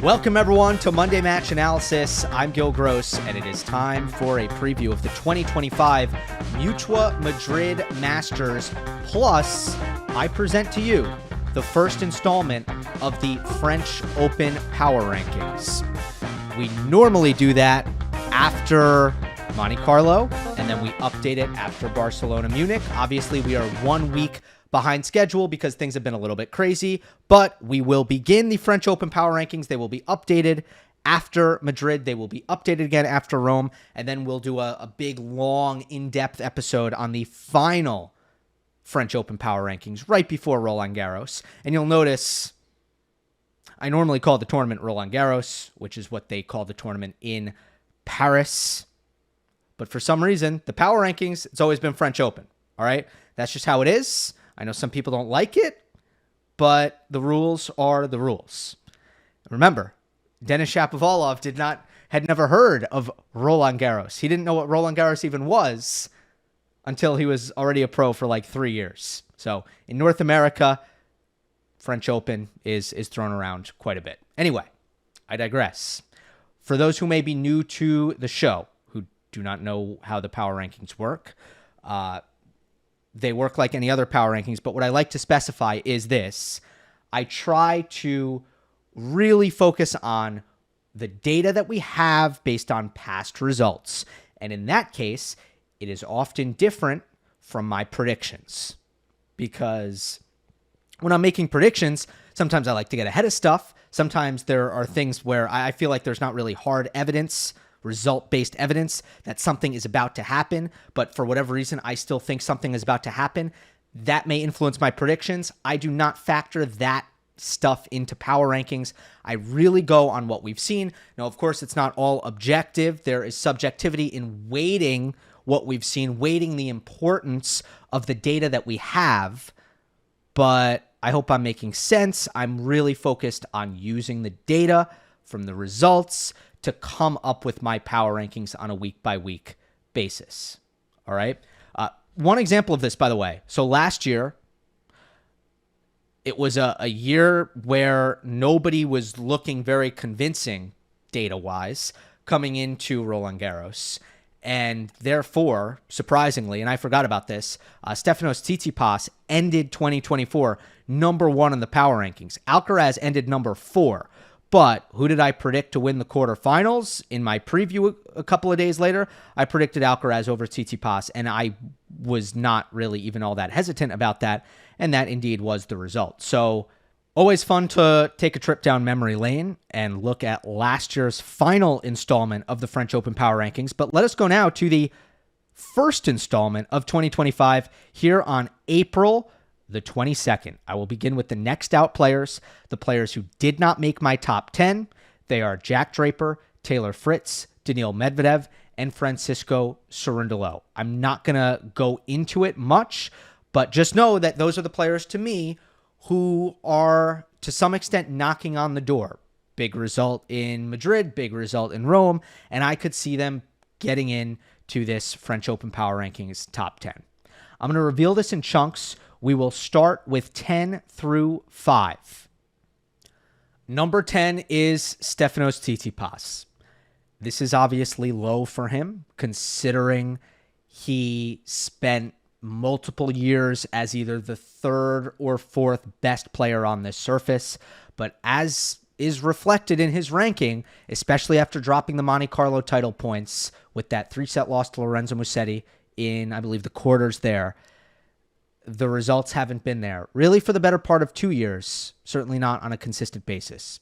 Welcome, everyone, to Monday Match Analysis. I'm Gill Gross, and it is time for a preview of the 2025 Mutua Madrid Masters. Plus, I present to you the first installment of the French Open Power Rankings. We normally do that after Monte Carlo, and then we update it after Barcelona Munich. Obviously, we are 1 week behind schedule because things have been a little bit crazy, but we will begin the French Open Power Rankings. They will be updated after Madrid. They will be updated again after Rome, and then we'll do a big, long, in-depth episode on the final French Open Power Rankings right before Roland Garros. And you'll notice I normally call the tournament Roland Garros, which is what they call the tournament in Paris. But for some reason, the Power Rankings, it's always been French Open, all right? That's just how it is. I know some people don't like it, but the rules are the rules. Remember, Denis Shapovalov had never heard of Roland Garros. He didn't know what Roland Garros even was until he was already a pro for like 3 years. So in North America, French Open is thrown around quite a bit. Anyway, I digress. For those who may be new to the show, who do not know how the power rankings work, they work like any other power rankings, but what I like to specify is this. I try to really focus on the data that we have based on past results. And in that case, it is often different from my predictions. Because when I'm making predictions, sometimes I like to get ahead of stuff. Sometimes there are things where I feel like there's not really hard evidence, result-based evidence that something is about to happen, but for whatever reason, I still think something is about to happen. That may influence my predictions. I do not factor that stuff into power rankings. I really go on what we've seen. Now, of course, it's not all objective. There is subjectivity in weighting what we've seen, weighting the importance of the data that we have, but I hope I'm making sense. I'm really focused on using the data from the results to come up with my power rankings on a week-by-week basis. All right? One example of this, by the way. So last year, it was a year where nobody was looking very convincing data-wise coming into Roland Garros. And therefore, surprisingly, and I forgot about this, Stefanos Tsitsipas ended 2024 number 1 in the power rankings. Alcaraz ended number 4. But who did I predict to win the quarterfinals? In my preview a couple of days later, I predicted Alcaraz over Tsitsipas, and I was not really even all that hesitant about that, and that indeed was the result. So always fun to take a trip down memory lane and look at last year's final installment of the French Open Power Rankings. But let us go now to the first installment of 2025 here on April the 22nd. I will begin with the next out players, the players who did not make my top 10. They are Jack Draper, Taylor Fritz, Daniil Medvedev, and Francisco Cerundolo. I'm not going to go into it much, but just know that those are the players to me who are to some extent knocking on the door. Big result in Madrid, big result in Rome, and I could see them getting in to this French Open Power Rankings top 10. I'm going to reveal this in chunks. We will start with 10 through 5. Number 10 is Stefanos Tsitsipas. This is obviously low for him, considering he spent multiple years as either the 3rd or 4th best player on this surface. But as is reflected in his ranking, especially after dropping the Monte Carlo title points with that 3-set loss to Lorenzo Musetti in, I believe, the quarters there, the results haven't been there really for the better part of 2 years, certainly not on a consistent basis.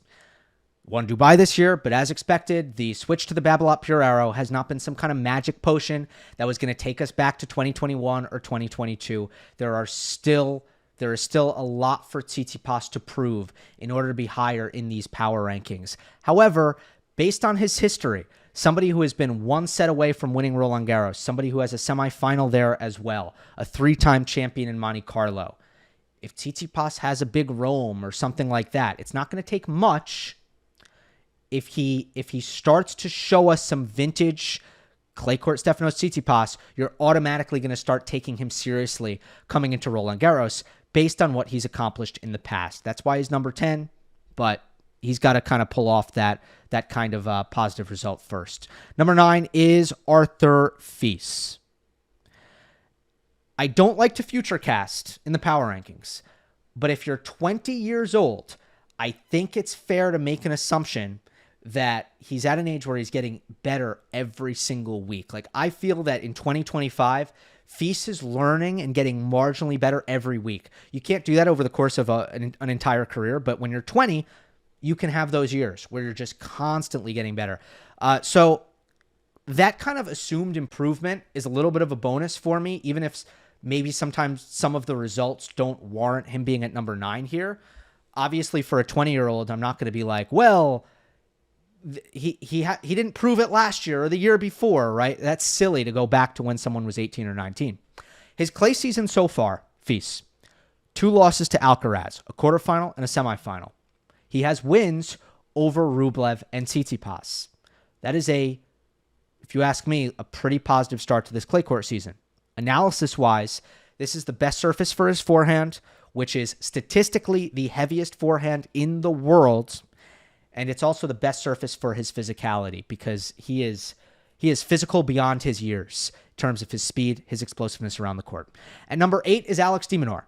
Won Dubai this year, but as expected, the switch to the Babolat Pure Arrow has not been some kind of magic potion that was going to take us back to 2021 or 2022. There is still a lot for Tsitsipas to prove in order to be higher in these power rankings. However, based on his history, somebody who has been 1 set away from winning Roland Garros, somebody who has a semifinal there as well, a 3-time champion in Monte Carlo. If Tsitsipas has a big Rome or something like that, it's not going to take much. If he starts to show us some vintage clay court Stefanos Tsitsipas, you're automatically going to start taking him seriously coming into Roland Garros based on what he's accomplished in the past. That's why he's number 10, but he's got to kind of pull off that kind of positive result first. Number 9 is Arthur Fils. I don't like to futurecast in the power rankings, but if you're 20 years old, I think it's fair to make an assumption that he's at an age where he's getting better every single week. Like, I feel that in 2025, Fils is learning and getting marginally better every week. You can't do that over the course of an entire career, but when you're 20, you can have those years where you're just constantly getting better. So that kind of assumed improvement is a little bit of a bonus for me, even if maybe sometimes some of the results don't warrant him being at number 9 here. Obviously, for a 20-year-old, I'm not going to be like, well, he didn't prove it last year or the year before, right? That's silly to go back to when someone was 18 or 19. His clay season so far, Fils, 2 losses to Alcaraz, a quarterfinal and a semifinal. He has wins over Rublev and Tsitsipas. That is if you ask me, a pretty positive start to this clay court season. Analysis-wise, this is the best surface for his forehand, which is statistically the heaviest forehand in the world. And it's also the best surface for his physicality because he is physical beyond his years in terms of his speed, his explosiveness around the court. And number 8 is Alex de Minaur.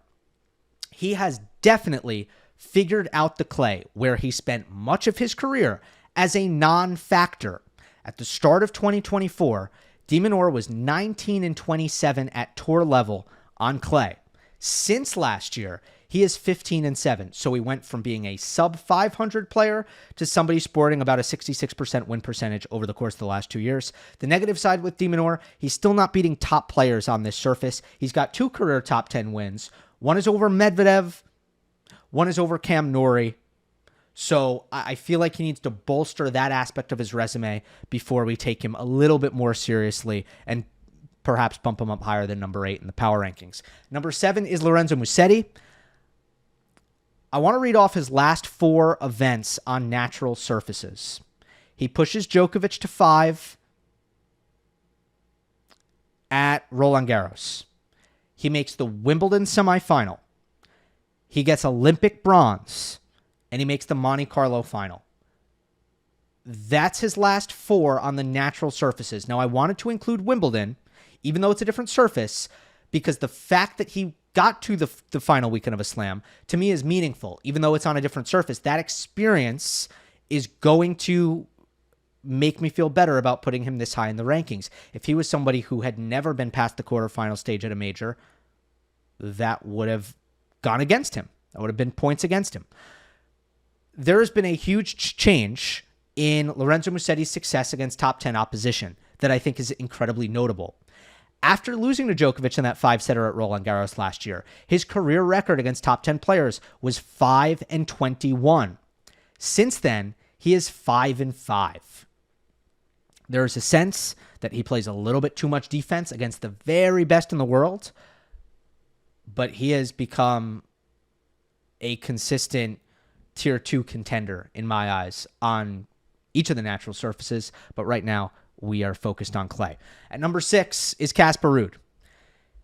He has definitely figured out the clay, where he spent much of his career as a non-factor. At the start of 2024, de Minaur was 19-27 at tour level on clay. Since last year, he is 15-7. So he went from being a sub 500 player to somebody sporting about a 66% win percentage over the course of the last 2 years. The negative side with de Minaur, he's still not beating top players on this surface. He's got 2 career top 10 wins. One is over Medvedev. One is over Cam Norrie. So I feel like he needs to bolster that aspect of his resume before we take him a little bit more seriously and perhaps bump him up higher than number 8 in the power rankings. Number 7 is Lorenzo Musetti. I want to read off his last 4 events on natural surfaces. He pushes Djokovic to 5 at Roland Garros. He makes the Wimbledon semifinal. He gets Olympic bronze, and he makes the Monte Carlo final. That's his last 4 on the natural surfaces. Now, I wanted to include Wimbledon, even though it's a different surface, because the fact that he got to the final weekend of a slam, to me, is meaningful. Even though it's on a different surface, that experience is going to make me feel better about putting him this high in the rankings. If he was somebody who had never been past the quarterfinal stage at a major, that would have gone against him. That would have been points against him. There has been a huge change in Lorenzo Musetti's success against top 10 opposition that I think is incredibly notable. After losing to Djokovic in that 5-setter at Roland Garros last year, his career record against top 10 players was 5-21. Since then, he is 5-5. There's a sense that he plays a little bit too much defense against the very best in the world, but he has become a consistent tier 2 contender in my eyes on each of the natural surfaces, but right now we are focused on clay. At number 6 is Casper Ruud.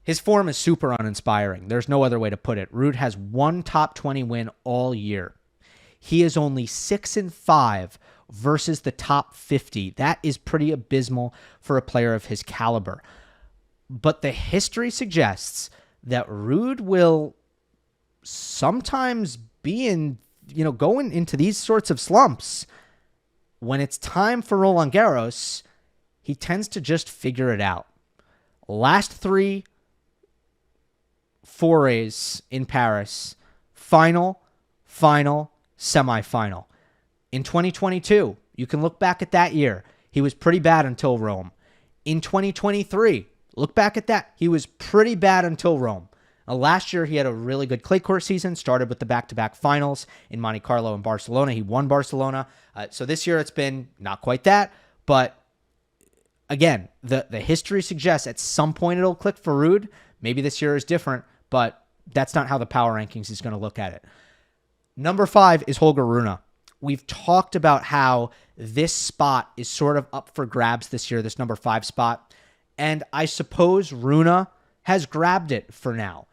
His form is super uninspiring. There's no other way to put it. Ruud has 1 top 20 win all year. He is only 6-5 versus the top 50. That is pretty abysmal for a player of his caliber. But the history suggests that Ruud will sometimes be going into these sorts of slumps. When it's time for Roland Garros, he tends to just figure it out. Last 3 forays in Paris, final, semifinal. In 2022, you can look back at that year. He was pretty bad until Rome. In 2023, look back at that. He was pretty bad until Rome. Last year, he had a really good clay court season, started with the back-to-back finals in Monte Carlo and Barcelona. He won Barcelona. So this year, it's been not quite that. But again, the history suggests at some point it'll click for Ruud. Maybe this year is different, but that's not how the power rankings is going to look at it. Number 5 is Holger Rune. We've talked about how this spot is sort of up for grabs this year, this number 5 spot. And I suppose Rune has grabbed it for now.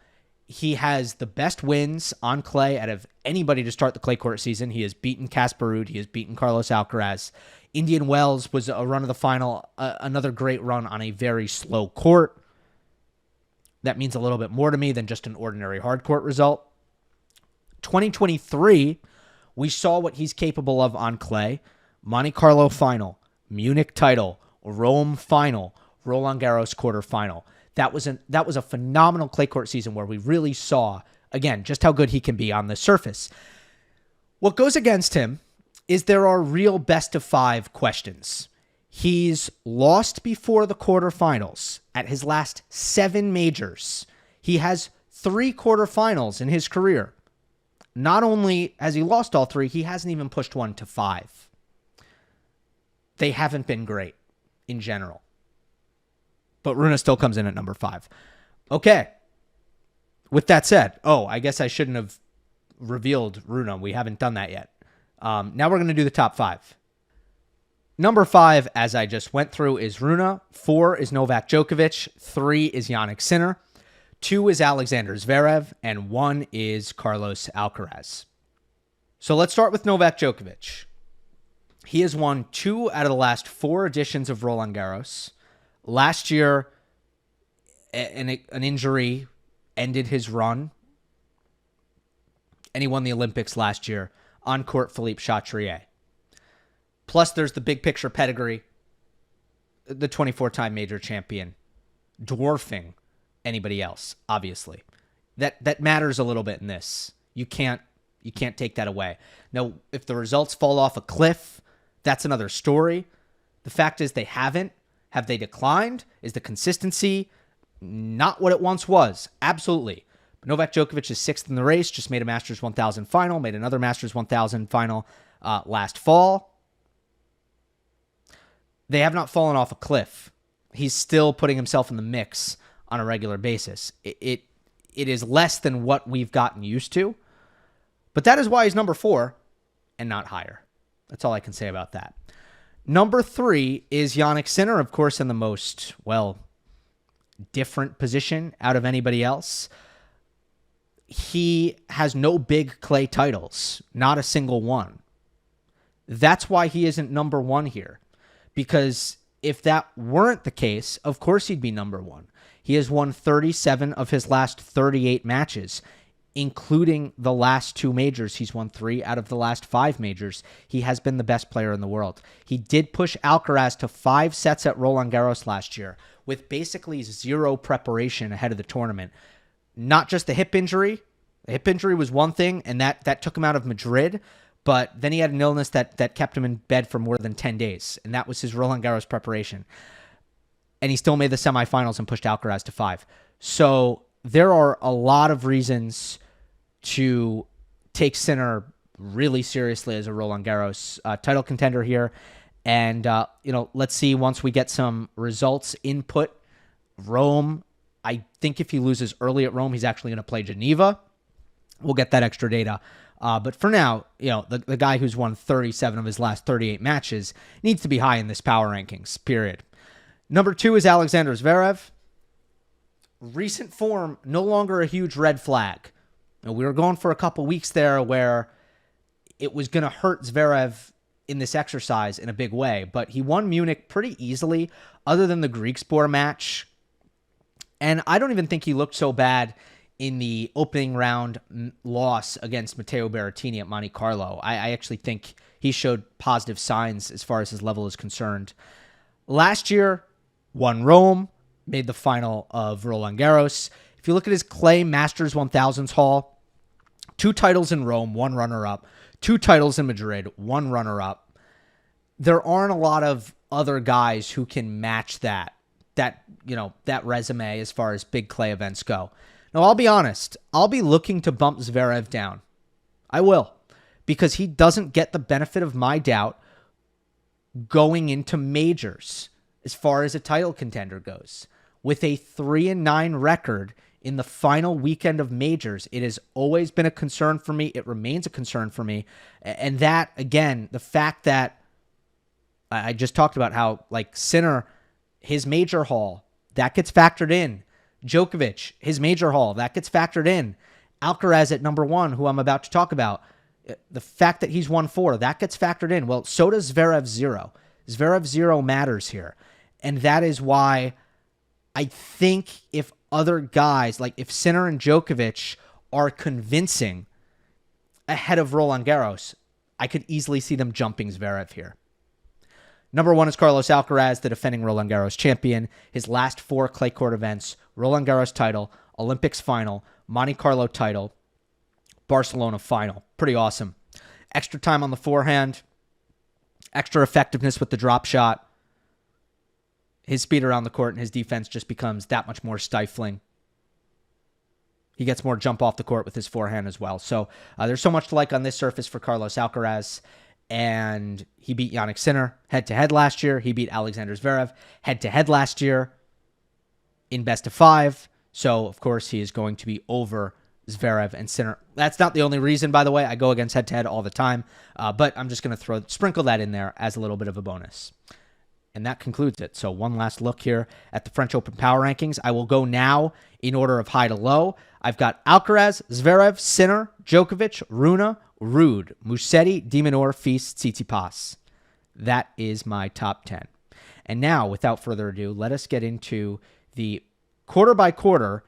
He has the best wins on clay out of anybody to start the clay court season. He has beaten Casper Ruud. He has beaten Carlos Alcaraz. Indian Wells was a run of the final, another great run on a very slow court. That means a little bit more to me than just an ordinary hard court result. 2023, we saw what he's capable of on clay. Monte Carlo final, Munich title, Rome final, Roland Garros quarterfinal. That was a phenomenal clay court season where we really saw, again, just how good he can be on the surface. What goes against him is there are real best-of-5 questions. He's lost before the quarterfinals at his last 7 majors. He has 3 quarterfinals in his career. Not only has he lost all 3, he hasn't even pushed one to 5. They haven't been great in general. But Rune still comes in at number 5. Okay. With that said, I guess I shouldn't have revealed Rune. We haven't done that yet. Now we're going to do the top 5. Number 5, as I just went through, is Rune. 4 is Novak Djokovic. 3 is Jannik Sinner. 2 is Alexander Zverev. And 1 is Carlos Alcaraz. So let's start with Novak Djokovic. He has won 2 out of the last 4 editions of Roland Garros. Last year, an injury ended his run, and he won the Olympics last year on court Philippe Chatrier. Plus, there's the big picture pedigree, the 24-time major champion, dwarfing anybody else, obviously. That matters a little bit in this. You can't take that away. Now, if the results fall off a cliff, that's another story. The fact is they haven't. Have they declined? Is the consistency not what it once was? Absolutely. But Novak Djokovic is 6th in the race, just made a Masters 1000 final, made another Masters 1000 final last fall. They have not fallen off a cliff. He's still putting himself in the mix on a regular basis. It is less than what we've gotten used to, but that is why he's number 4 and not higher. That's all I can say about that. Number 3 is Jannik Sinner, of course, in the most, different position out of anybody else. He has no big clay titles, not a single one. That's why he isn't number 1 here. Because if that weren't the case, of course he'd be number 1. He has won 37 of his last 38 matches, including the last 2 majors. He's won 3 out of the last 5 majors. He has been the best player in the world. He did push Alcaraz to 5 sets at Roland Garros last year with basically 0 preparation ahead of the tournament. Not just the hip injury. The hip injury was one thing, and that took him out of Madrid, but then he had an illness that kept him in bed for more than 10 days, and that was his Roland Garros preparation. And he still made the semifinals and pushed Alcaraz to 5. So there are a lot of reasons to take Sinner really seriously as a Roland Garros title contender here. And, let's see once we get some results input. Rome, I think if he loses early at Rome, he's actually going to play Geneva. We'll get that extra data. But for now, the guy who's won 37 of his last 38 matches needs to be high in this power rankings, period. Number 2 is Alexander Zverev. Recent form, no longer a huge red flag. We were going for a couple weeks there where it was going to hurt Zverev in this exercise in a big way, but he won Munich pretty easily, other than the Griekspoor match. And I don't even think he looked so bad in the opening round loss against Matteo Berrettini at Monte Carlo. I actually think he showed positive signs as far as his level is concerned. Last year, won Rome, made the final of Roland Garros. If you look at his clay Masters 1000s haul, 2 titles in Rome, 1 runner-up. 2 titles in Madrid, 1 runner-up. There aren't a lot of other guys who can match that resume as far as big clay events go. Now, I'll be honest. I'll be looking to bump Zverev down. I will. Because he doesn't get the benefit of my doubt going into majors as far as a title contender goes. With a 3-9 record in the final weekend of majors, it has always been a concern for me. It remains a concern for me. And that, again, the fact that I just talked about how, Sinner, his major haul, that gets factored in Djokovic, his major haul, that gets factored in. Alcaraz at number 1, who I'm about to talk about. The fact that he's won 4, that gets factored in. Well, so does Zverev 0. Zverev 0 matters here. And that is why I think if other guys, like if Sinner and Djokovic are convincing ahead of Roland Garros, I could easily see them jumping Zverev here. Number 1 is Carlos Alcaraz, the defending Roland Garros champion. His last 4 clay court events: Roland Garros title, Olympics final, Monte Carlo title, Barcelona final. Pretty awesome. Extra time on the forehand, extra effectiveness with the drop shot. His speed around the court and his defense just becomes that much more stifling. He gets more jump off the court with his forehand as well. So there's so much to like on this surface for Carlos Alcaraz. And he beat Jannik Sinner head-to-head last year. He beat Alexander Zverev head-to-head last year in best of 5. So, of course, he is going to be over Zverev and Sinner. That's not the only reason, by the way. I go against head-to-head all the time. But I'm just going to sprinkle that in there as a little bit of a bonus. And that concludes it. So one last look here at the French Open Power Rankings. I will go now in order of high to low. I've got Alcaraz, Zverev, Sinner, Djokovic, Rune, Ruud, Musetti, De Minaur, Fils, Tsitsipas. That is my top 10. And now, without further ado, let us get into the quarter-by-quarter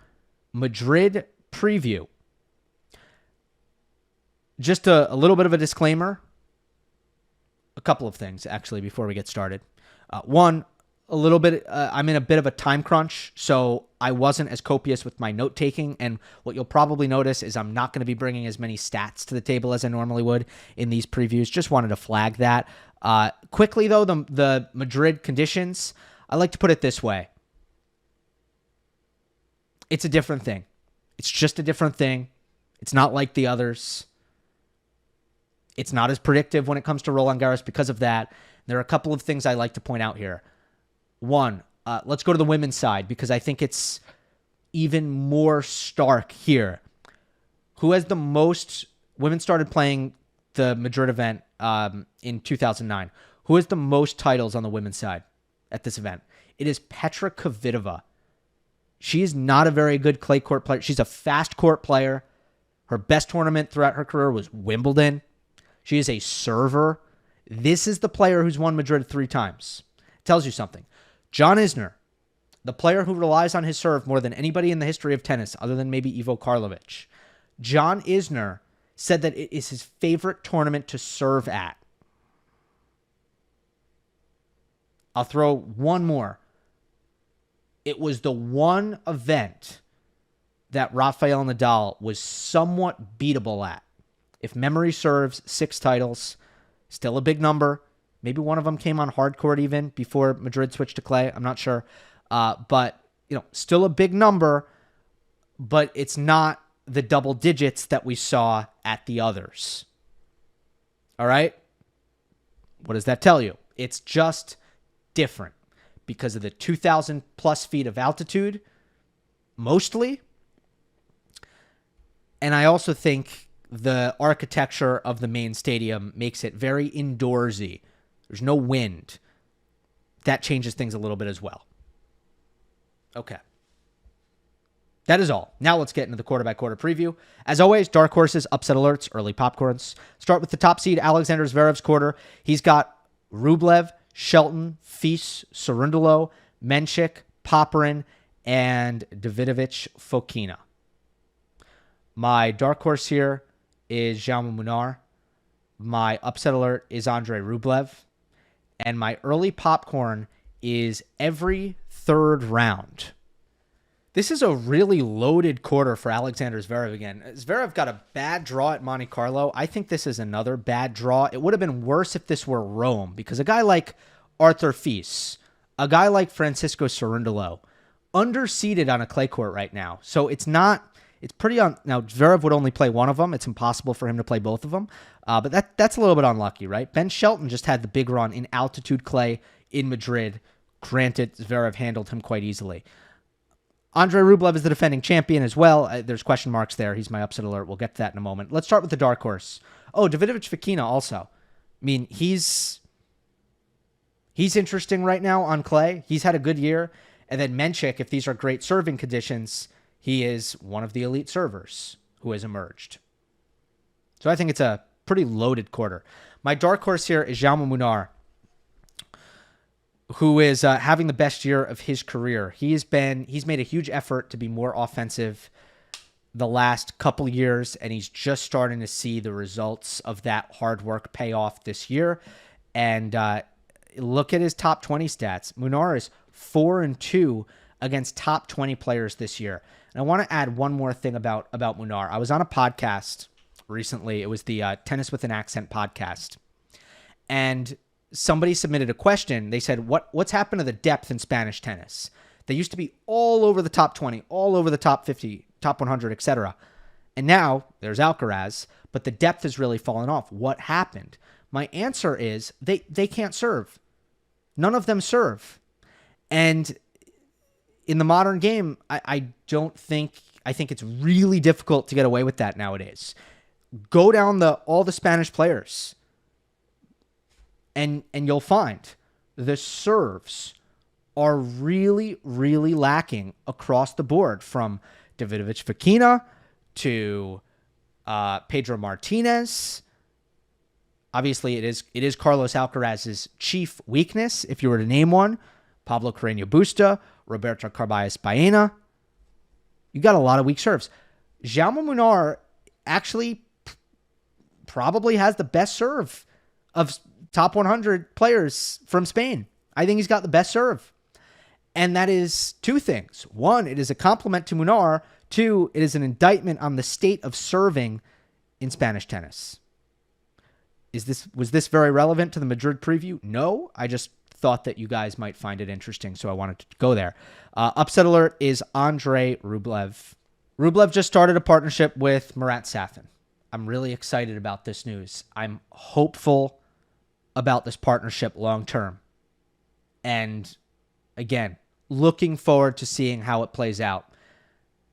Madrid preview. Just a little bit of a disclaimer. A couple of things, actually, before we get started. One, a little bit, I'm in a bit of a time crunch, so I wasn't as copious with my note-taking, and what you'll probably notice is I'm not going to be bringing as many stats to the table as I normally would in these previews. Just wanted to flag that. Quickly, though, the Madrid conditions, I like to put it this way. It's a different thing. It's just a different thing. It's not like the others. It's not as predictive when it comes to Roland Garros because of that. There are a couple of things I like to point out here. One, let's go to the women's side because I think it's even more stark here. Who has the most... Women started playing the Madrid event in 2009. Who has the most titles on the women's side at this event? It is Petra Kvitova. She is not a very good clay court player. She's a fast court player. Her best tournament throughout her career was Wimbledon. She is a server. This is the player who's won Madrid 3 times. It tells you something. John Isner, the player who relies on his serve more than anybody in the history of tennis, other than maybe Ivo Karlovic. John Isner said that it is his favorite tournament to serve at. I'll throw one more. It was the one event that Rafael Nadal was somewhat beatable at. If memory serves, 6 titles, still a big number. Maybe one of them came on hard court even before Madrid switched to clay. I'm not sure. But, still a big number, but it's not the double digits that we saw at the others. All right? What does that tell you? It's just different because of the 2,000 plus feet of altitude, mostly. And I also think the architecture of the main stadium makes it very indoorsy. There's no wind. That changes things a little bit as well. Okay. That is all. Now let's get into the quarter-by-quarter preview. As always, dark horses, upset alerts, early popcorns. Start with the top seed, Alexander Zverev's quarter. He's got Rublev, Shelton, Fils, Cerundolo, Menchik, Popyrin, and Davidovich Fokina. My dark horse here is Jaume Munar. My upset alert is Andrei Rublev. And my early popcorn is every third round. This is a really loaded quarter for Alexander Zverev again. Zverev got a bad draw at Monte Carlo. I think this is another bad draw. It would have been worse if this were Rome, because a guy like Arthur Fils, a guy like Francisco Cerundolo, underseeded on a clay court right now. So it's pretty on. Now, Zverev would only play one of them. It's impossible for him to play both of them. But that's a little bit unlucky, right? Ben Shelton just had the big run in altitude clay in Madrid. Granted, Zverev handled him quite easily. Andrei Rublev is the defending champion as well. There's question marks there. He's my upset alert. We'll get to that in a moment. Let's start with the dark horse. Oh, Davidovich Fokina also. I mean, he's interesting right now on clay. He's had a good year. And then Menchik, if these are great serving conditions, he is one of the elite servers who has emerged. So I think it's a pretty loaded quarter. My dark horse here is Jaume Munar, who is having the best year of his career. He's made a huge effort to be more offensive the last couple years, and he's just starting to see the results of that hard work pay off this year. And look at his top 20 stats. Munar is 4-2 against top 20 players this year. And I want to add one more thing about Munar. I was on a podcast recently. It was the Tennis with an Accent podcast. And somebody submitted a question. They said, what's happened to the depth in Spanish tennis? They used to be all over the top 20, all over the top 50, top 100, etc. And now there's Alcaraz, but the depth has really fallen off. What happened? My answer is they can't serve. None of them serve. And in the modern game, I think it's really difficult to get away with that nowadays. Go down all the Spanish players, and you'll find the serves are really, really lacking across the board, from Davidovich Fokina to Pedro Martinez. Obviously, it is Carlos Alcaraz's chief weakness, if you were to name one. Pablo Carreño Busta, Roberto Carballes Baena. You got a lot of weak serves. Jaume Munar actually probably has the best serve of top 100 players from Spain. I think he's got the best serve. And that is two things. One, it is a compliment to Munar. Two, it is an indictment on the state of serving in Spanish tennis. Was this very relevant to the Madrid preview? No, I just thought that you guys might find it interesting, so I wanted to go there. Upset alert is Andrei Rublev. Rublev just started a partnership with Marat Safin. I'm really excited about this news. I'm hopeful about this partnership long term. And again, looking forward to seeing how it plays out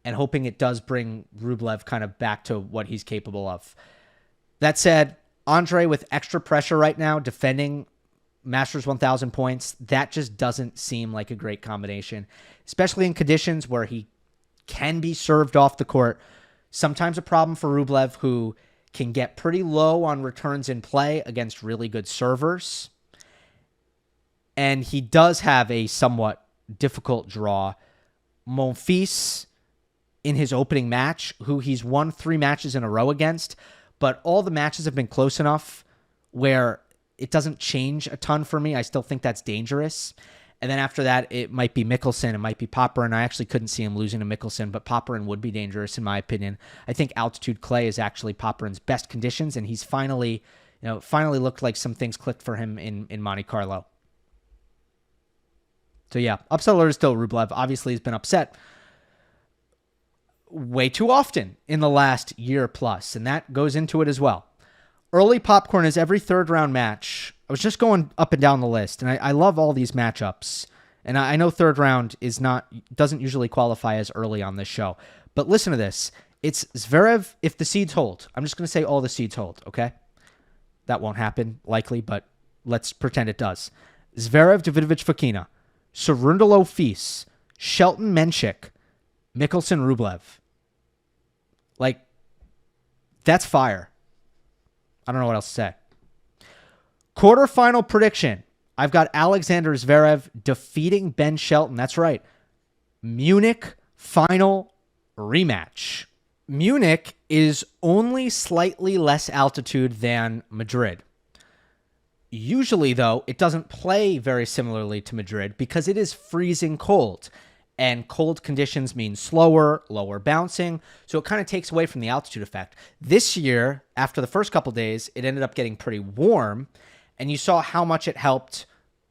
and hoping it does bring Rublev kind of back to what he's capable of. That said, Andre with extra pressure right now, defending Masters 1000 points, that just doesn't seem like a great combination, especially in conditions where he can be served off the court. Sometimes a problem for Rublev, who can get pretty low on returns in play against really good servers. And he does have a somewhat difficult draw. Monfils in his opening match, who he's won 3 matches in a row against, but all the matches have been close enough where it doesn't change a ton for me. I still think that's dangerous. And then after that, it might be Mickelson, it might be Popperin. I actually couldn't see him losing to Mickelson, but Popperin would be dangerous in my opinion. I think altitude clay is actually Popperin's best conditions, and he's finally looked like some things clicked for him in Monte Carlo. So yeah, upset alert is still Rublev. Obviously, he's been upset way too often in the last year plus, and that goes into it as well. Early popcorn is every third round match. I was just going up and down the list, and I love all these matchups. And I know third round doesn't usually qualify as early on this show. But listen to this. It's Zverev if the seeds hold. I'm just going to say all the seeds hold, okay? That won't happen, likely, but let's pretend it does. Zverev, Davidovich Fokina, Cerundolo Fils, Shelton Menchik, Mickelson Rublev. Like, that's fire. I don't know what else to say. Quarterfinal prediction. I've got Alexander Zverev defeating Ben Shelton. That's right. Munich final rematch. Munich is only slightly less altitude than Madrid. Usually, though, it doesn't play very similarly to Madrid because it is freezing cold. And cold conditions mean slower, lower bouncing, so it kind of takes away from the altitude effect. This year, after the first couple days, it ended up getting pretty warm, and you saw how much it helped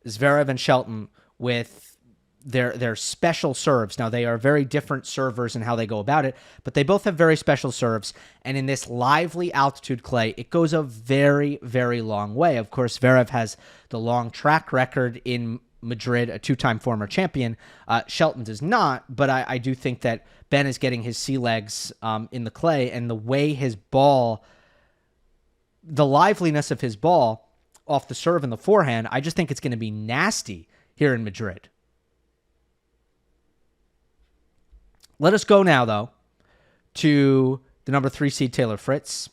Zverev and Shelton with their special serves. Now, they are very different servers in how they go about it, but they both have very special serves, and in this lively altitude clay, it goes a very, very long way. Of course, Zverev has the long track record in Madrid, a 2-time former champion. Shelton does not, but I do think that Ben is getting his sea legs in the clay, and the way his ball, the liveliness of his ball off the serve and the forehand, I just think it's going to be nasty here in Madrid. Let us go now, though, to the number 3 seed Taylor Fritz.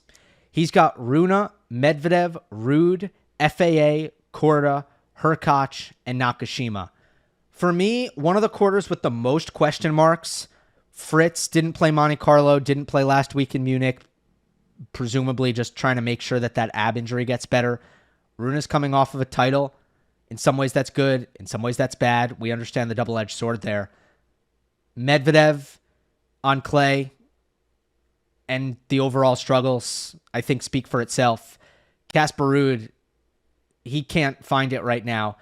He's got Rune, Medvedev, Ruud, FAA, Korda, Hurkacz, and Nakashima. For me, one of the quarters with the most question marks. Fritz didn't play Monte Carlo, didn't play last week in Munich, presumably just trying to make sure that ab injury gets better. Rune's coming off of a title. In some ways, that's good. In some ways, that's bad. We understand the double-edged sword there. Medvedev on clay and the overall struggles, I think, speak for itself. Casper Ruud, he can't find it right now.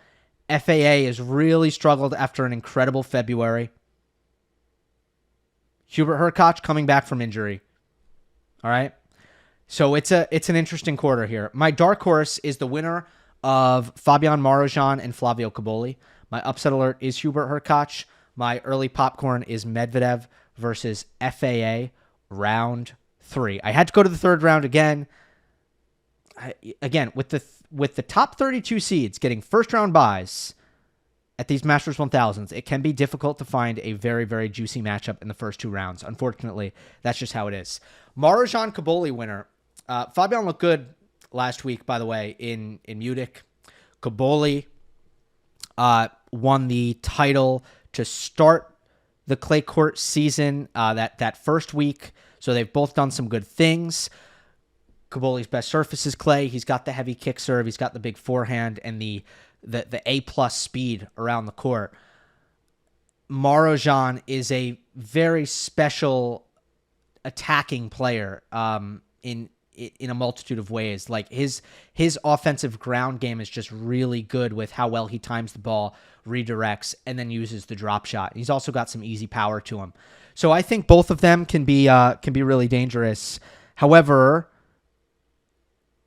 FAA has really struggled after an incredible February. Hubert Hurkacz coming back from injury. All right? So it's an interesting quarter here. My dark horse is the winner of Fabian Marozsan and Flavio Cobolli. My upset alert is Hubert Hurkacz. My early popcorn is Medvedev versus FAA round 3. I had to go to the third round again. With the top 32 seeds getting first round buys at these Masters 1000s, it can be difficult to find a very, very juicy matchup in the first 2 rounds. Unfortunately, that's just how it is. Marozsan Cobolli winner. Fabian looked good last week, by the way, in Munich. Cobolli won the title to start the clay court season that first week. So they've both done some good things. Cobolli's best surface is clay. He's got the heavy kick serve. He's got the big forehand and the A+ speed around the court. Marozsan is a very special attacking player in a multitude of ways. Like his offensive ground game is just really good with how well he times the ball, redirects, and then uses the drop shot. He's also got some easy power to him. So I think both of them can be really dangerous. However,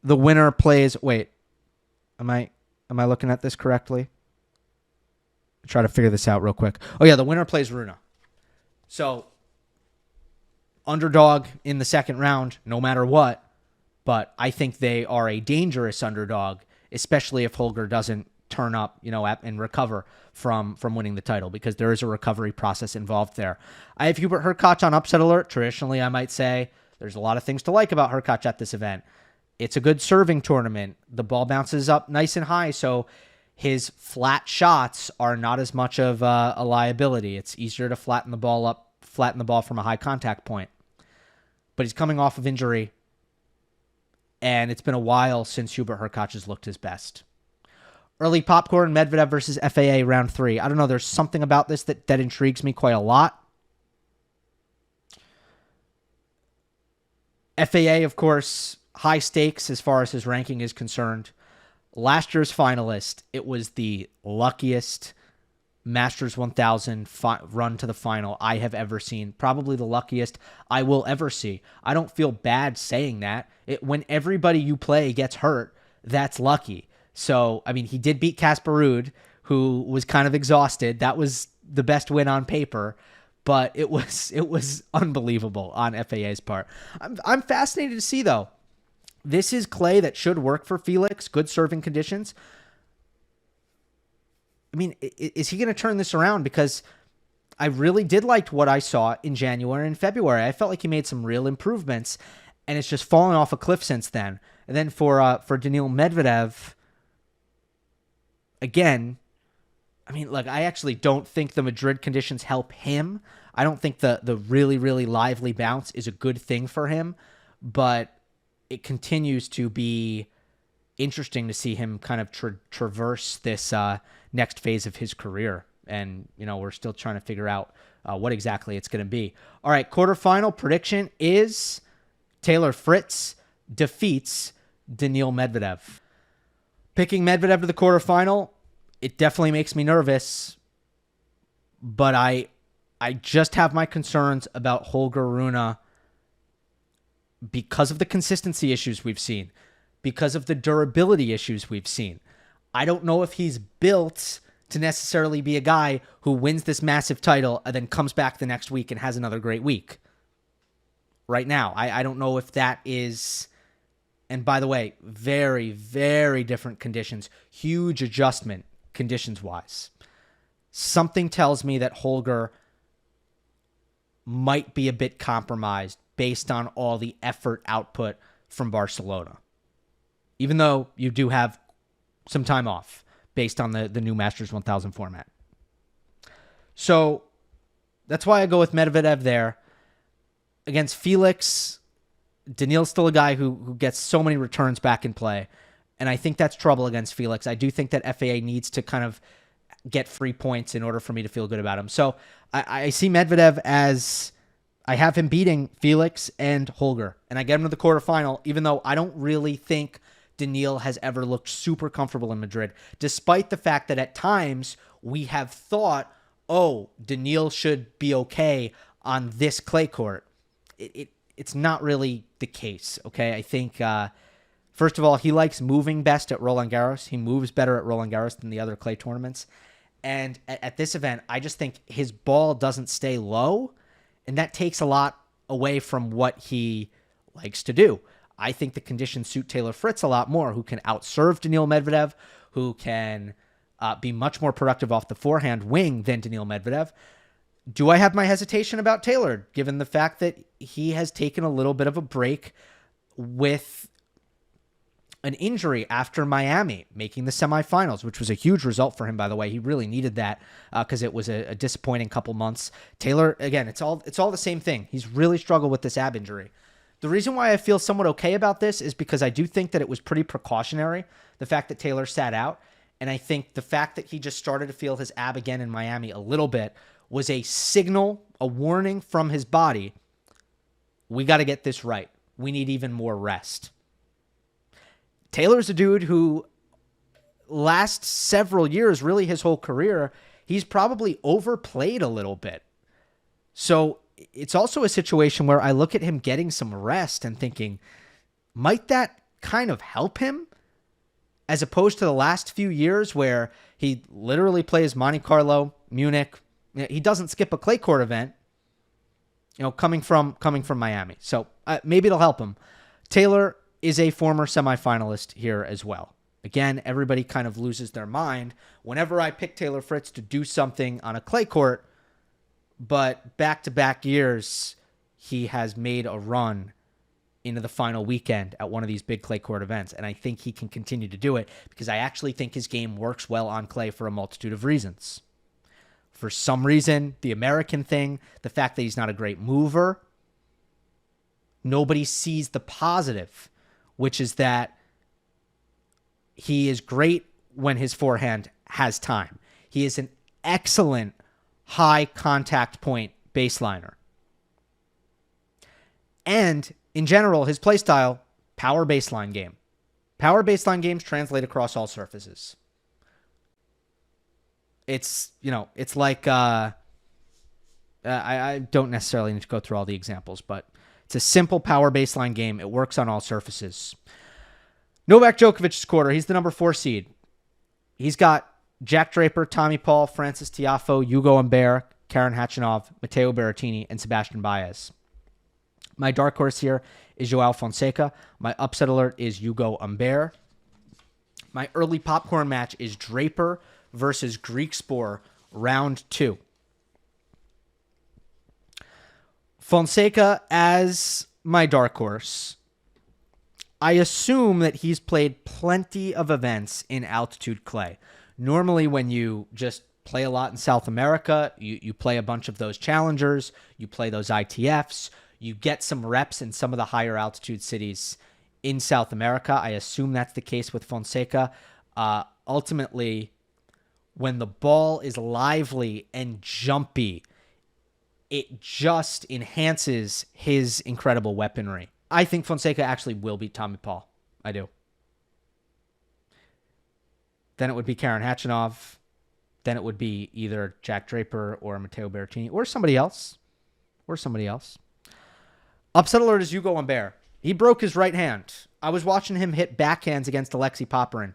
the winner plays. Wait, am I looking at this correctly? Try to figure this out real quick. Oh yeah, the winner plays Rune. So underdog in the second round, no matter what. But I think they are a dangerous underdog, especially if Holger doesn't turn up, and recover from winning the title, because there is a recovery process involved there. I have Hubert Hurkacz on upset alert. Traditionally, I might say there's a lot of things to like about Hurkacz at this event. It's a good serving tournament. The ball bounces up nice and high, so his flat shots are not as much of a liability. It's easier to flatten the ball from a high contact point. But he's coming off of injury, and it's been a while since Hubert Hurkacz has looked his best. Early popcorn, Medvedev versus FAA round 3. I don't know, there's something about this that intrigues me quite a lot. FAA, of course, high stakes as far as his ranking is concerned. Last year's finalist, it was the luckiest Masters 1000 run to the final I have ever seen. Probably the luckiest I will ever see. I don't feel bad saying that. When everybody you play gets hurt, that's lucky. So, I mean, he did beat Casper Ruud, who was kind of exhausted. That was the best win on paper, but it was unbelievable on FAA's part. I'm fascinated to see, though. This is clay that should work for Felix. Good serving conditions. I mean, is he going to turn this around? Because I really did like what I saw in January and February. I felt like he made some real improvements, and it's just fallen off a cliff since then. And then for Daniil Medvedev, again, I mean, look, I actually don't think the Madrid conditions help him. I don't think the really, really lively bounce is a good thing for him, but it continues to be interesting to see him kind of traverse this next phase of his career. And, we're still trying to figure out what exactly it's going to be. All right, quarterfinal prediction is Taylor Fritz defeats Daniil Medvedev. Picking Medvedev to the quarterfinal, it definitely makes me nervous, but I just have my concerns about Holger Rune because of the consistency issues we've seen, because of the durability issues we've seen. I don't know if he's built to necessarily be a guy who wins this massive title and then comes back the next week and has another great week. Right now, I don't know if that is... And by the way, very, very different conditions. Huge adjustment conditions-wise. Something tells me that Holger might be a bit compromised based on all the effort output from Barcelona. Even though you do have some time off based on the new Masters 1000 format. So that's why I go with Medvedev there. Against Felix, Daniil's still a guy who gets so many returns back in play. And I think that's trouble against Felix. I do think that FAA needs to kind of get free points in order for me to feel good about him. So I see Medvedev as I have him beating Felix and Holger. And I get him to the quarterfinal, even though I don't really think Daniil has ever looked super comfortable in Madrid, despite the fact that at times we have thought, oh, Daniil should be okay on this clay court. It's not really the case, okay? I think, first of all, he likes moving best at Roland Garros. He moves better at Roland Garros than the other clay tournaments. And at this event, I just think his ball doesn't stay low, and that takes a lot away from what he likes to do. I think the conditions suit Taylor Fritz a lot more, who can outserve Daniil Medvedev, who can be much more productive off the forehand wing than Daniil Medvedev. Do I have my hesitation about Taylor, given the fact that he has taken a little bit of a break with an injury after Miami, making the semifinals, which was a huge result for him, by the way. He really needed that because it was a disappointing couple months. Taylor, again, it's all the same thing. He's really struggled with this ab injury. The reason why I feel somewhat okay about this is because I do think that it was pretty precautionary, the fact that Taylor sat out. And I think the fact that he just started to feel his ab again in Miami a little bit was a signal, a warning from his body. We got to get this right. We need even more rest. Taylor's a dude who last several years, really his whole career, he's probably overplayed a little bit. So it's also a situation where I look at him getting some rest and thinking, might that kind of help him? As opposed to the last few years where he literally plays Monte Carlo, Munich. He doesn't skip a clay court event, coming from Miami. So maybe it'll help him. Taylor is a former semifinalist here as well. Again, everybody kind of loses their mind whenever I pick Taylor Fritz to do something on a clay court, but back-to-back years, he has made a run into the final weekend at one of these big clay court events, and I think he can continue to do it because I actually think his game works well on clay for a multitude of reasons. For some reason, the American thing, the fact that he's not a great mover, nobody sees the positive, which is that he is great when his forehand has time. He is an excellent high contact point baseliner. And in general, his play style, power baseline game. Power baseline games translate across all surfaces. It's like, I don't necessarily need to go through all the examples, but it's a simple power baseline game. It works on all surfaces. Novak Djokovic's quarter. He's the number 4 seed. He's got Jack Draper, Tommy Paul, Francis Tiafoe, Hugo Humbert, Karen Khachanov, Matteo Berrettini, and Sebastian Baez. My dark horse here is Joao Fonseca. My upset alert is Hugo Humbert. My early popcorn match is Draper versus Greek Spore, round 2. Fonseca as my dark horse. I assume that he's played plenty of events in altitude clay. Normally when you just play a lot in South America, you play a bunch of those challengers, you play those ITFs, you get some reps in some of the higher altitude cities in South America. I assume that's the case with Fonseca. Ultimately, when the ball is lively and jumpy, it just enhances his incredible weaponry. I think Fonseca actually will beat Tommy Paul. I do. Then it would be Karen Khachanov. Then it would be either Jack Draper or Matteo Berrettini or somebody else. Upset alert is Hugo Humbert. He broke his right hand. I was watching him hit backhands against Alexei Popyrin.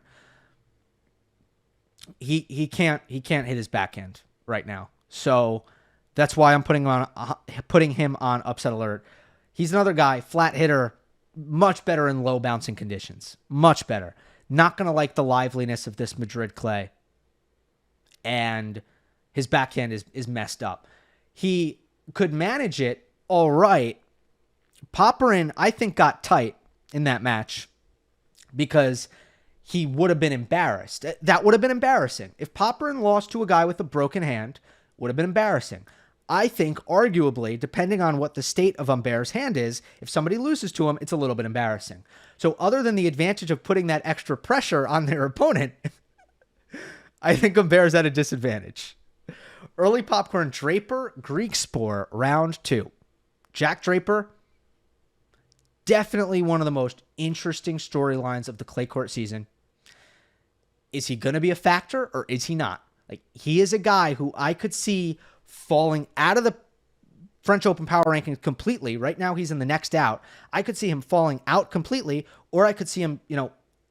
He can't hit his backhand right now. So that's why I'm putting him on upset alert. He's another guy, flat hitter, much better in low bouncing conditions. Much better. Not going to like the liveliness of this Madrid clay. And his backhand is messed up. He could manage it all right. Popyrin, I think, got tight in that match because he would have been embarrassed. That would have been embarrassing. If Popyrin lost to a guy with a broken hand, would have been embarrassing. I think, arguably, depending on what the state of Humbert's hand is, if somebody loses to him, it's a little bit embarrassing. So other than the advantage of putting that extra pressure on their opponent, I think Humbert's at a disadvantage. Early popcorn, Draper, Greek Spore, round 2. Jack Draper, definitely one of the most interesting storylines of the clay court season. Is he going to be a factor or is he not? Like, he is a guy who I could see falling out of the French Open power rankings completely. Right now, he's in the next out. I could see him falling out completely, or I could see him,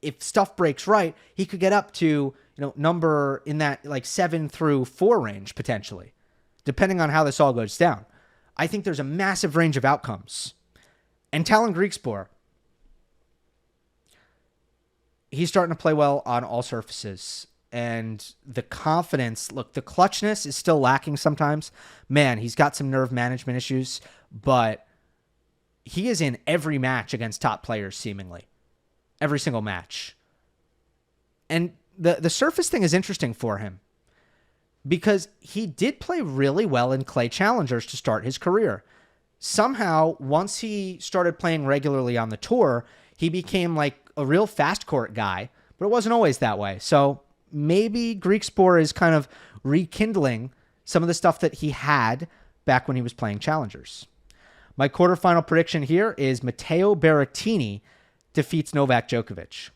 if stuff breaks right, he could get up to, number in that like 7 through 4 range potentially, depending on how this all goes down. I think there's a massive range of outcomes. And Talon Griekspoor, he's starting to play well on all surfaces. And the confidence, look, the clutchness is still lacking sometimes. Man, he's got some nerve management issues, but he is in every match against top players, seemingly. Every single match. And the surface thing is interesting for him because he did play really well in clay challengers to start his career. Somehow, once he started playing regularly on the tour, he became like a real fast court guy, but it wasn't always that way. So maybe Griekspoor is kind of rekindling some of the stuff that he had back when he was playing challengers. My quarterfinal prediction here is Matteo Berrettini defeats Novak Djokovic.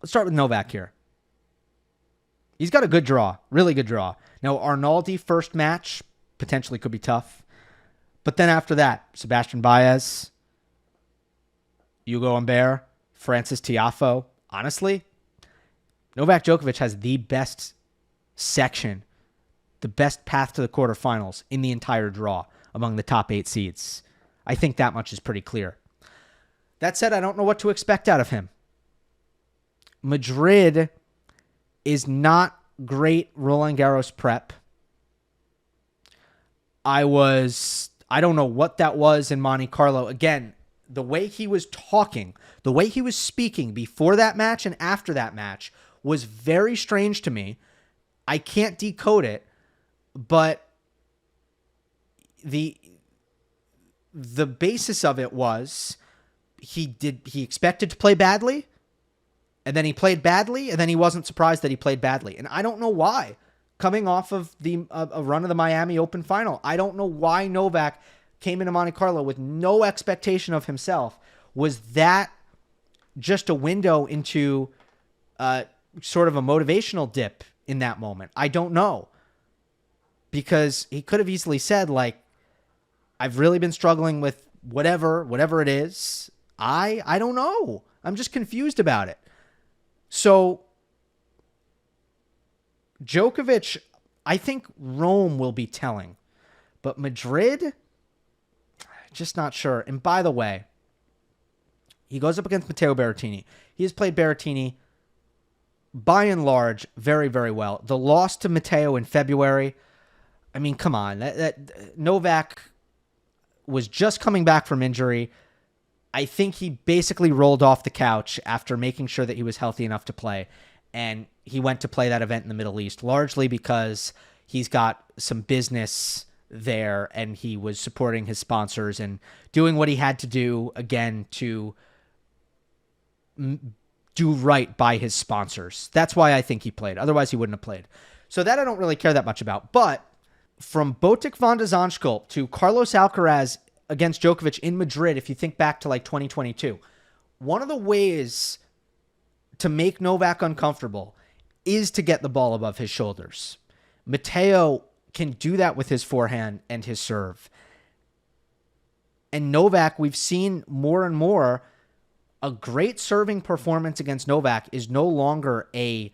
Let's start with Novak here. He's got a good draw, really good draw. Now, Arnaldi first match potentially could be tough. But then after that, Sebastian Baez, Hugo Humbert, Francis Tiafoe. Honestly, Novak Djokovic has the best section, the best path to the quarterfinals in the entire draw among the top 8 seeds. I think that much is pretty clear. That said, I don't know what to expect out of him. Madrid is not great Roland Garros prep. I don't know what that was in Monte Carlo. Again, the way he was talking, the way he was speaking before that match and after that match was very strange to me. I can't decode it, but the basis of it was he expected to play badly, and then he played badly, and then he wasn't surprised that he played badly. And I don't know why. Coming off of a run of the Miami Open final, I don't know why Novak came into Monte Carlo with no expectation of himself. Was that just a window into sort of a motivational dip in that moment? I don't know. Because he could have easily said, like, I've really been struggling with whatever it is. I don't know. I'm just confused about it. So Djokovic, I think Rome will be telling. But Madrid, just not sure. And by the way, he goes up against Matteo Berrettini. He has played Berrettini, by and large, very, very well. The loss to Matteo in February, I mean, come on. That Novak was just coming back from injury. I think he basically rolled off the couch after making sure that he was healthy enough to play. And he went to play that event in the Middle East, largely because he's got some business there and he was supporting his sponsors and doing what he had to do, again, to do right by his sponsors. That's why I think he played. Otherwise, he wouldn't have played. So that I don't really care that much about. But from Botic van de Zandschulp to Carlos Alcaraz against Djokovic in Madrid, if you think back to like 2022, one of the ways to make Novak uncomfortable is to get the ball above his shoulders. Matteo can do that with his forehand and his serve. And Novak, we've seen more and more, a great serving performance against Novak is no longer a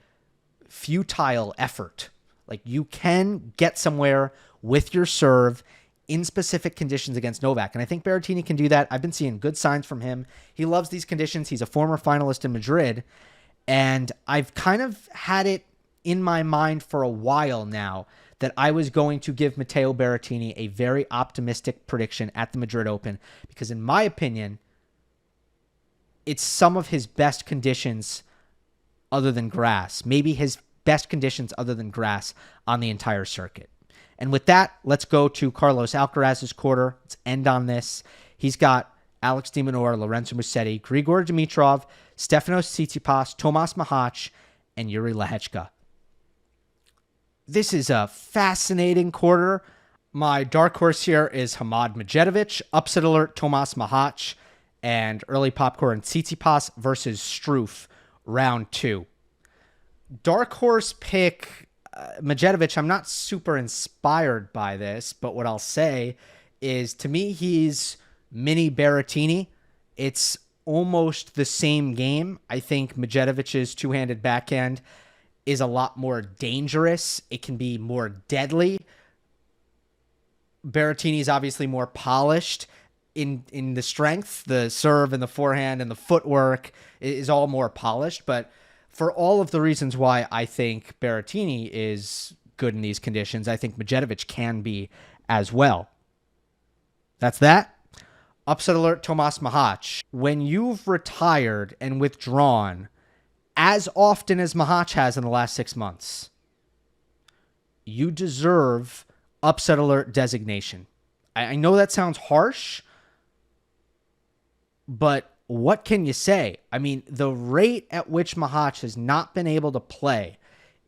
futile effort. Like, you can get somewhere with your serve in specific conditions against Novak. And I think Berrettini can do that. I've been seeing good signs from him. He loves these conditions. He's a former finalist in Madrid. And I've kind of had it in my mind for a while now that I was going to give Matteo Berrettini a very optimistic prediction at the Madrid Open because, in my opinion, it's some of his best conditions other than grass. Maybe his best conditions other than grass on the entire circuit. And with that, let's go to Carlos Alcaraz's quarter. Let's end on this. He's got Alex de Minaur, Lorenzo Musetti, Grigor Dimitrov, Stefanos Tsitsipas, Tomas Machac, and Yuri Lehechka. This is a fascinating quarter. My dark horse here is Hamad Medjedovic, upset alert Tomas Machac, and early popcorn Tsitsipas versus Struff, round 2. Dark horse pick Medjedovic. I'm not super inspired by this, but what I'll say is, to me, he's mini Berrettini. It's almost the same game. I think Medjedovic's two-handed backhand is a lot more dangerous. It can be more deadly. Berrettini's obviously more polished in the strength. The serve and the forehand and the footwork is all more polished. But for all of the reasons why I think Berrettini is good in these conditions, I think Medjedovic can be as well. That's that. Upset alert Tomas Machac. When you've retired and withdrawn as often as Machac has in the last 6 months, you deserve upset alert designation. I know that sounds harsh, but what can you say? I mean, the rate at which Machac has not been able to play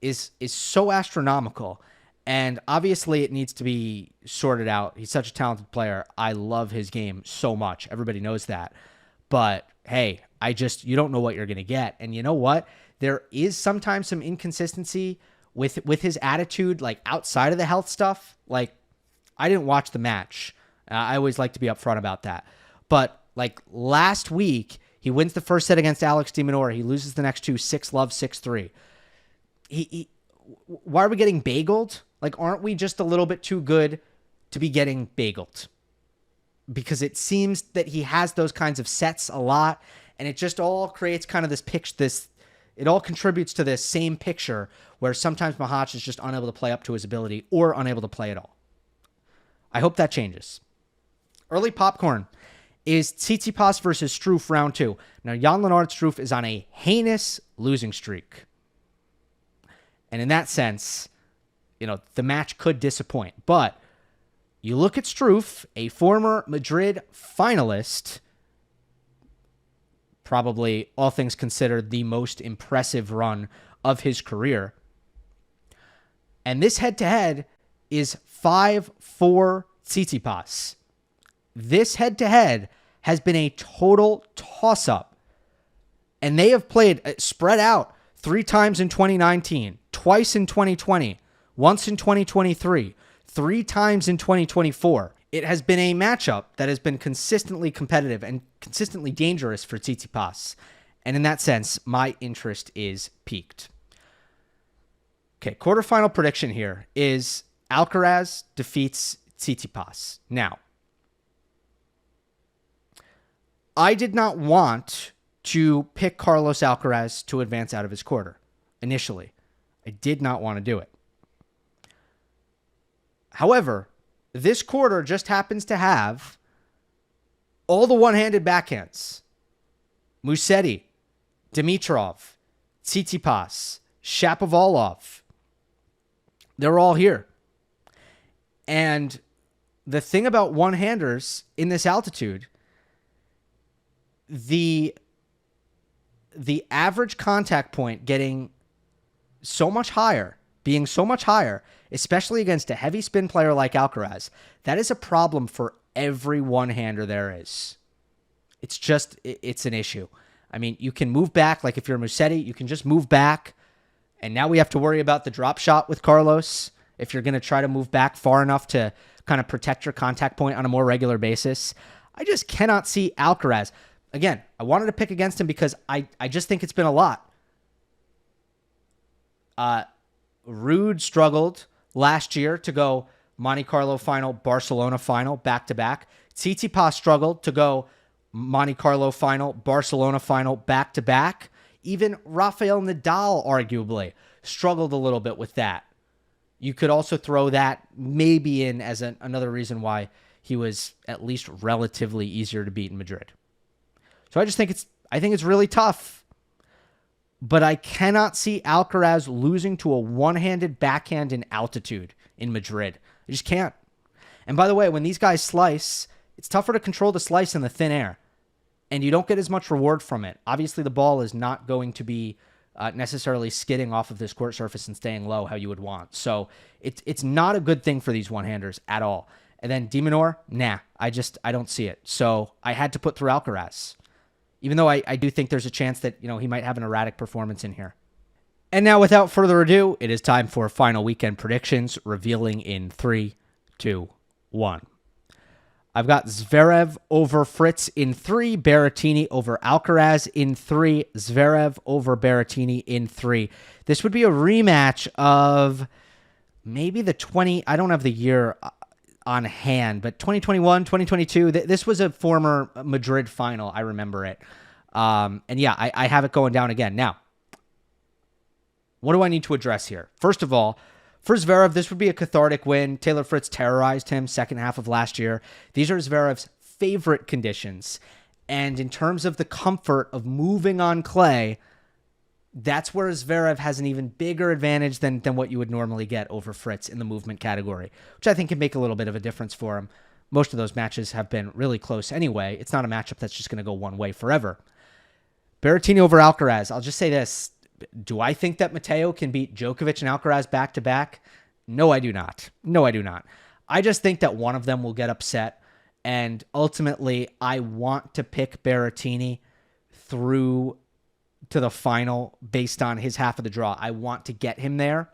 is so astronomical. And obviously it needs to be sorted out. He's such a talented player. I love his game so much. Everybody knows that. But hey, you don't know what you're going to get. And you know what? There is sometimes some inconsistency with his attitude, like outside of the health stuff. Like, I didn't watch the match. I always like to be upfront about that. But like last week, he wins the first set against Alex de Minaur. He loses the next two, 6-love, 6-3. Why are we getting bageled? Like, aren't we just a little bit too good to be getting bageled? Because it seems that he has those kinds of sets a lot, and it just all creates kind of this picture. It all contributes to this same picture where sometimes Machac is just unable to play up to his ability or unable to play at all. I hope that changes. Early popcorn is Tsitsipas versus Struff, round 2. Now, Jan-Lennard Struff is on a heinous losing streak. And in that sense, the match could disappoint. But you look at Struff, a former Madrid finalist, probably, all things considered, the most impressive run of his career. And this head-to-head is 5-4 Tsitsipas. This head-to-head has been a total toss-up. And they have played spread out 3 times in 2019, twice in 2020, once in 2023, 3 times in 2024. It has been a matchup that has been consistently competitive and consistently dangerous for Tsitsipas. And in that sense, my interest is piqued. Okay, quarterfinal prediction here is Alcaraz defeats Tsitsipas. Now, I did not want to pick Carlos Alcaraz to advance out of his quarter initially. I did not want to do it. However, this quarter just happens to have all the one-handed backhands. Musetti, Dimitrov, Tsitsipas, Shapovalov. They're all here. And the thing about one-handers in this altitude, the average contact point getting so much higher, being so much higher, especially against a heavy spin player like Alcaraz, that is a problem for every one-hander there is. It's an issue. I mean, you can move back, like if you're Musetti, you can just move back, and now we have to worry about the drop shot with Carlos if you're going to try to move back far enough to kind of protect your contact point on a more regular basis. I just cannot see Alcaraz. Again, I wanted to pick against him because I just think it's been a lot. Ruud struggled last year to go Monte Carlo final, Barcelona final, back-to-back. Tsitsipas struggled to go Monte Carlo final, Barcelona final, back-to-back. Even Rafael Nadal, arguably, struggled a little bit with that. You could also throw that maybe in as another reason why he was at least relatively easier to beat in Madrid. So I think it's really tough. But I cannot see Alcaraz losing to a one-handed backhand in altitude in Madrid. I just can't. And by the way, when these guys slice, it's tougher to control the slice in the thin air. And you don't get as much reward from it. Obviously, the ball is not going to be necessarily skidding off of this court surface and staying low how you would want. So it's not a good thing for these one-handers at all. And then de Minaur, nah, I don't see it. So I had to put through Alcaraz, even though I do think there's a chance that he might have an erratic performance in here. And now, without further ado, it is time for final weekend predictions, revealing in 3, 2, 1. I've got Zverev over Fritz in 3, Berrettini over Alcaraz in 3, Zverev over Berrettini in 3. This would be a rematch of maybe the I don't have the year on hand, but 2021, 2022, this was a former Madrid final. I remember it. And yeah, I have it going down again. Now, what do I need to address here? First of all, for Zverev, this would be a cathartic win. Taylor Fritz terrorized him second half of last year. These are Zverev's favorite conditions. And in terms of the comfort of moving on clay, that's where Zverev has an even bigger advantage than what you would normally get over Fritz in the movement category, which I think can make a little bit of a difference for him. Most of those matches have been really close anyway. It's not a matchup that's just going to go one way forever. Berrettini over Alcaraz. I'll just say this. Do I think that Matteo can beat Djokovic and Alcaraz back-to-back? No, I do not. No, I do not. I just think that one of them will get upset, and ultimately, I want to pick Berrettini through to the final based on his half of the draw. I want to get him there.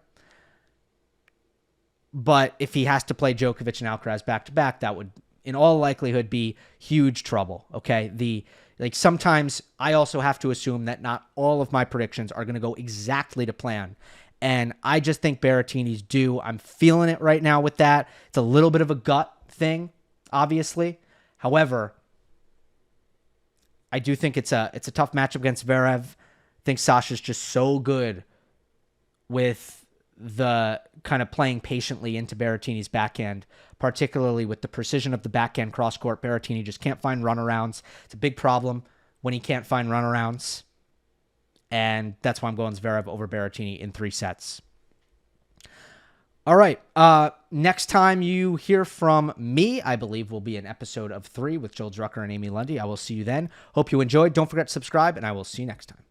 But if he has to play Djokovic and Alcaraz back-to-back, that would, in all likelihood, be huge trouble, okay? Sometimes I also have to assume that not all of my predictions are going to go exactly to plan. And I just think Berrettini's due. I'm feeling it right now with that. It's a little bit of a gut thing, obviously. However, I do think it's a tough matchup against Zverev. I think Sasha's just so good with the kind of playing patiently into Berrettini's backhand, particularly with the precision of the backhand cross-court. Berrettini just can't find runarounds. It's a big problem when he can't find runarounds. And that's why I'm going Zverev over Berrettini in 3 sets. All right. Next time you hear from me, I believe will be an episode of 3 with Joel Drucker and Amy Lundy. I will see you then. Hope you enjoyed. Don't forget to subscribe, and I will see you next time.